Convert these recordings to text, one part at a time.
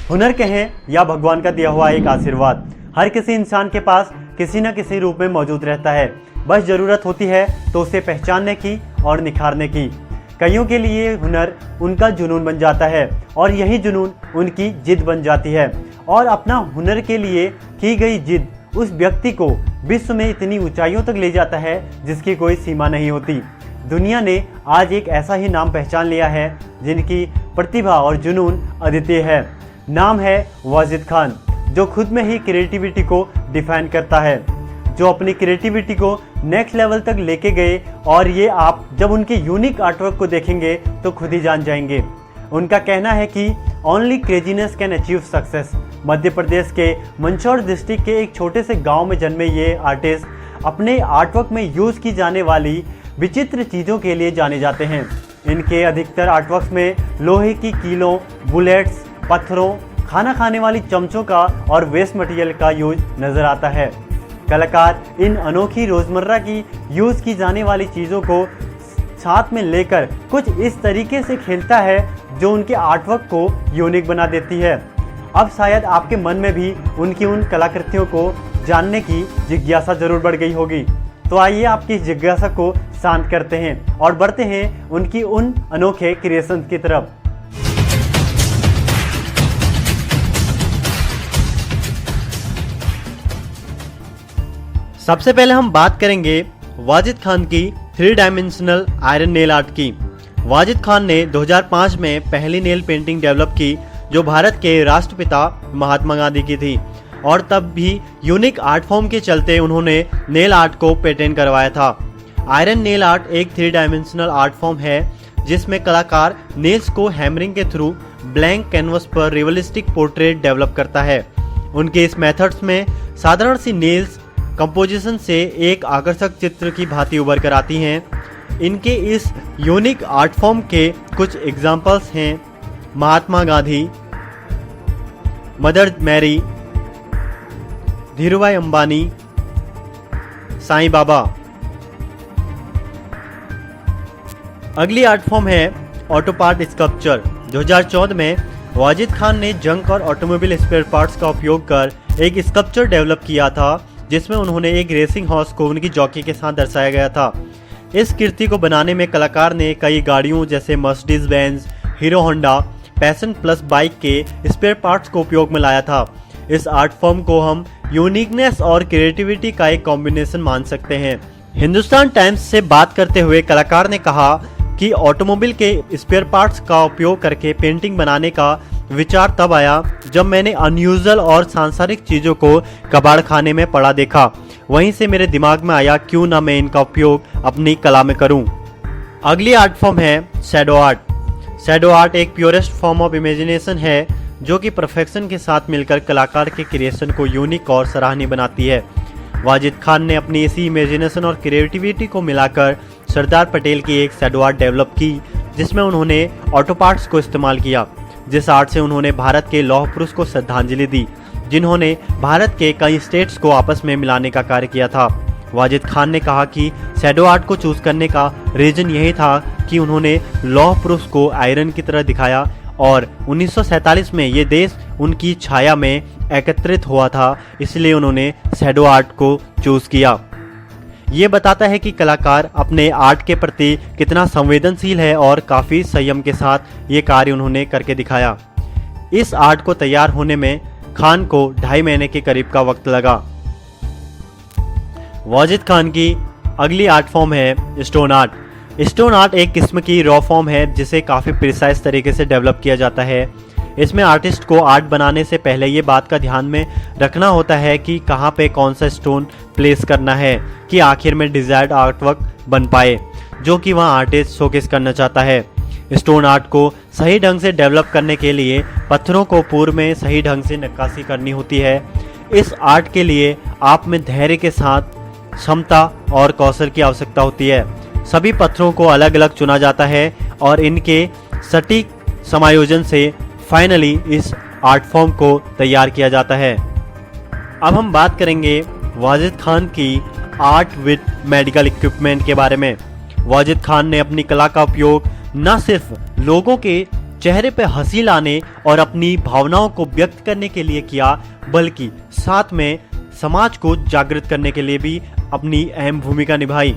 हुनर कहें या भगवान का दिया हुआ एक आशीर्वाद, हर किसी इंसान के पास किसी न किसी रूप में मौजूद रहता है। बस ज़रूरत होती है तो उसे पहचानने की और निखारने की। कईयों के लिए हुनर उनका जुनून बन जाता है और यही जुनून उनकी जिद बन जाती है, और अपना हुनर के लिए की गई जिद उस व्यक्ति को विश्व में इतनी ऊंचाइयों तक ले जाता है जिसकी कोई सीमा नहीं होती। दुनिया ने आज एक ऐसा ही नाम पहचान लिया है जिनकी प्रतिभा और जुनून अद्वितीय है। नाम है वाजिद खान, जो खुद में ही क्रिएटिविटी को डिफाइन करता है, जो अपनी क्रिएटिविटी को नेक्स्ट लेवल तक लेके गए, और ये आप जब उनके यूनिक आर्टवर्क को देखेंगे तो खुद ही जान जाएंगे। उनका कहना है कि only craziness can achieve success. Madhya Pradesh के मंदसौर डिस्ट्रिक्ट के एक छोटे से गांव में जन्मे ये आर्टिस्ट अपने आर्टवर्क में यूज़ की जाने वाली विचित्र चीज़ों के लिए जाने जाते हैं। इनके अधिकतर आर्टवर्क्स में लोहे की कीलों, बुलेट्स, पत्थरों, खाना खाने वाली चमचों का और वेस्ट मटेरियल का यूज नज़र आता है। कलाकार इन अनोखी रोज़मर्रा की यूज़ की जाने वाली चीज़ों को साथ में लेकर कुछ इस तरीके से खेलता है जो उनके आर्टवर्क को यूनिक बना देती है। अब शायद आपके मन में भी उनकी उन कलाकृतियों को जानने की जिज्ञासा जरूर बढ़ गई होगी। तो आइए आपकी इस जिज्ञासा को शांत करते हैं और बढ़ते हैं उनकी उन अनोखे क्रिएशंस की तरफ। सबसे पहले हम बात करेंगे वाजिद खान की 3 डायमेंशनल आयरन नेल आर्ट की। वाजिद खान ने 2005 में पहली नेल पेंटिंग डेवलप की जो भारत के राष्ट्रपिता महात्मा गांधी की थी, और तब भी यूनिक आर्ट फॉर्म के चलते उन्होंने नेल आर्ट को पेटेंट करवाया था। आयरन नेल आर्ट एक 3 डायमेंशनल आर्ट फॉर्म है जिसमें कलाकार नेल्स को हैमरिंग के थ्रू ब्लैंक कैनवस पर रियलिस्टिक पोर्ट्रेट डेवलप करता है। उनके इस मेथड्स में साधारण सी नेल्स कंपोजिशन से एक आकर्षक चित्र की भांति उभर कर आती हैं। इनके इस यूनिक आर्ट फॉर्म के कुछ एग्जाम्पल्स हैं महात्मा गांधी, मदर मैरी, धीरूभाई अंबानी, साईं बाबा। अगली आर्ट फॉर्म है ऑटो पार्ट स्कल्पचर। 2014 में वाजिद खान ने जंक और ऑटोमोबाइल स्पेयर पार्ट्स का उपयोग कर एक स्कल्पचर डेवलप किया था जिसमें उन्होंने एक रेसिंग हॉर्स को उनकी जॉकी के साथ दर्शाया गया था। इस कृति को बनाने में कलाकार ने कई गाड़ियों जैसे Mercedes Benz, hero Honda, passion plus bike के स्पेयर पार्ट्स को उपयोग में लाया था। इस आर्ट फॉर्म को हम यूनिकनेस और क्रिएटिविटी का एक कॉम्बिनेशन मान सकते हैं। हिंदुस्तान टाइम्स से बात करते हुए कलाकार ने कहा कि ऑटोमोबाइल के स्पेयर पार्ट्स का उपयोग करके पेंटिंग बनाने का विचार तब आया जब मैंने अनयूजुअल और सांसारिक चीज़ों को कबाड़ खाने में पड़ा देखा। वहीं से मेरे दिमाग में आया क्यों ना मैं इनका उपयोग अपनी कला में करूं। अगली आर्ट फॉर्म है शैडो आर्ट। शैडो आर्ट एक प्योरेस्ट फॉर्म ऑफ इमेजिनेशन है जो कि परफेक्शन के साथ मिलकर कलाकार के क्रिएशन को यूनिक और सराहनीय बनाती है। वाजिद खान ने अपनी इसी इमेजिनेशन और क्रिएटिविटी को मिलाकर सरदार पटेल की एक शैडो आर्ट डेवलप की जिसमें उन्होंने ऑटो पार्ट्स को इस्तेमाल किया, जिस आर्ट से उन्होंने भारत के लौह पुरुष को श्रद्धांजलि दी जिन्होंने भारत के कई स्टेट्स को आपस में मिलाने का कार्य किया था। वाजिद खान ने कहा कि शैडो आर्ट को चूज करने का रीजन यही था कि उन्होंने लौह पुरुष को आयरन की तरह दिखाया और 1947 में ये देश उनकी छाया में एकत्रित हुआ था, इसलिए उन्होंने शैडो आर्ट को चूज किया। ये बताता है कि कलाकार अपने आर्ट के प्रति कितना संवेदनशील है और काफ़ी संयम के साथ ये कार्य उन्होंने करके दिखाया। इस आर्ट को तैयार होने में खान को 2.5 महीने के करीब का वक्त लगा। वाजिद खान की अगली आर्ट फॉर्म है स्टोन आर्ट। स्टोन आर्ट एक किस्म की रॉ फॉर्म है जिसे काफ़ी प्रिसाइज तरीके से डेवलप किया जाता है। इसमें आर्टिस्ट को आर्ट बनाने से पहले ये बात का ध्यान में रखना होता है कि कहाँ पे कौन सा स्टोन प्लेस करना है कि आखिर में डिजायर्ड आर्टवर्क बन पाए जो कि वहाँ आर्टिस्ट शोकेस करना चाहता है। स्टोन आर्ट को सही ढंग से डेवलप करने के लिए पत्थरों को पूर्व में सही ढंग से नक्काशी करनी होती है। इस आर्ट के लिए आप में धैर्य के साथ क्षमता और कौशल की आवश्यकता होती है। सभी पत्थरों को अलग अलग चुना जाता है और इनके सटीक समायोजन से फाइनली इस आर्ट फॉर्म को तैयार किया जाता है। अब हम बात करेंगे वाजिद खान की आर्ट विद मेडिकल इक्विपमेंट के बारे में। वाजिद खान ने अपनी कला का उपयोग न सिर्फ लोगों के चेहरे पे हंसी लाने और अपनी भावनाओं को व्यक्त करने के लिए किया, बल्कि साथ में समाज को जागृत करने के लिए भी अपनी अहम भूमिका निभाई।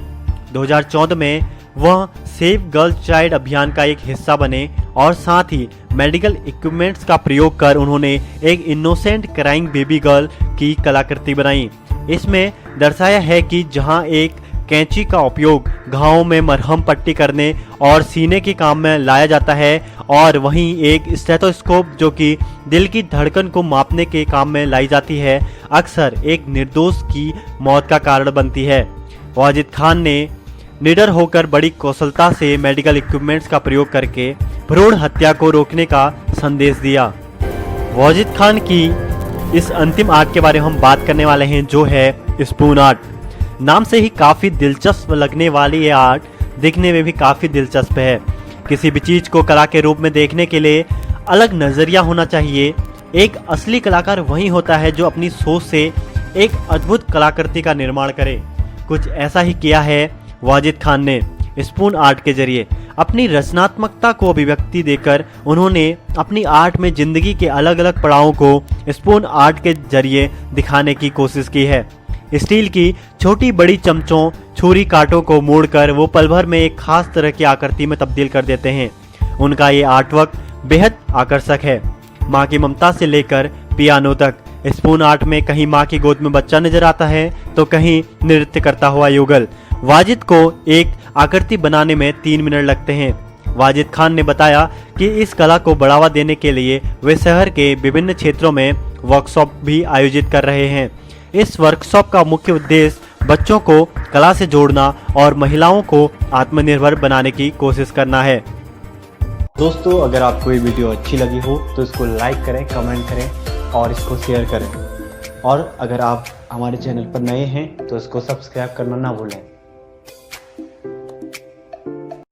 2014 में वह सेव गर्ल चाइल्ड अभियान का एक हिस्सा बने और साथ ही मेडिकल इक्विपमेंट्स का प्रयोग कर उन्होंने एक इनोसेंट क्राइंग बेबी गर्ल की कलाकृति बनाई। इसमें दर्शाया है कि जहां एक कैंची का उपयोग घावों में मरहम पट्टी करने और सीने के काम में लाया जाता है और वहीं एक स्टेथोस्कोप जो कि दिल की धड़कन को मापने के काम में लाई जाती है, अक्सर एक निर्दोष की मौत का कारण बनती है। वाजिद खान ने निडर होकर बड़ी कौशलता से मेडिकल इक्विपमेंट्स का प्रयोग करके भ्रूण हत्या को रोकने का संदेश दिया। वाजिद खान की इस अंतिम आर्ट के बारे में हम बात करने वाले हैं, जो है स्पून आर्ट। नाम से ही काफ़ी दिलचस्प लगने वाली ये आर्ट दिखने में भी काफ़ी दिलचस्प है। किसी भी चीज़ को कला के रूप में देखने के लिए अलग नज़रिया होना चाहिए। एक असली कलाकार वही होता है जो अपनी सोच से एक अद्भुत कलाकृति का निर्माण करे। कुछ ऐसा ही किया है वाजिद खान ने। स्पून आर्ट के जरिए अपनी रचनात्मकता को अभिव्यक्ति देकर उन्होंने अपनी आर्ट में जिंदगी के अलग अलग पड़ावों को स्पून आर्ट के जरिए दिखाने की कोशिश की है। स्टील की छोटी बड़ी चमचों, छुरी कांटों को मोड़कर वो पल भर में एक खास तरह की आकृति में तब्दील कर देते हैं। उनका ये आर्टवर्क बेहद आकर्षक है। माँ की ममता से लेकर पियानो तक स्पून आर्ट में कहीं माँ की गोद में बच्चा नजर आता है तो कहीं नृत्य करता हुआ युगल। वाजिद को एक आकृति बनाने में 3 मिनट लगते हैं। वाजिद खान ने बताया कि इस कला को बढ़ावा देने के लिए वे शहर के विभिन्न क्षेत्रों में वर्कशॉप भी आयोजित कर रहे हैं। इस वर्कशॉप का मुख्य उद्देश्य बच्चों को कला से जोड़ना और महिलाओं को आत्मनिर्भर बनाने की कोशिश करना है। दोस्तों, अगर आपको ये वीडियो अच्छी लगी हो तो इसको लाइक करें, कमेंट करें और इसको शेयर करें। और अगर आप हमारे चैनल पर नए हैं तो इसको सब्सक्राइब करना ना भूलें।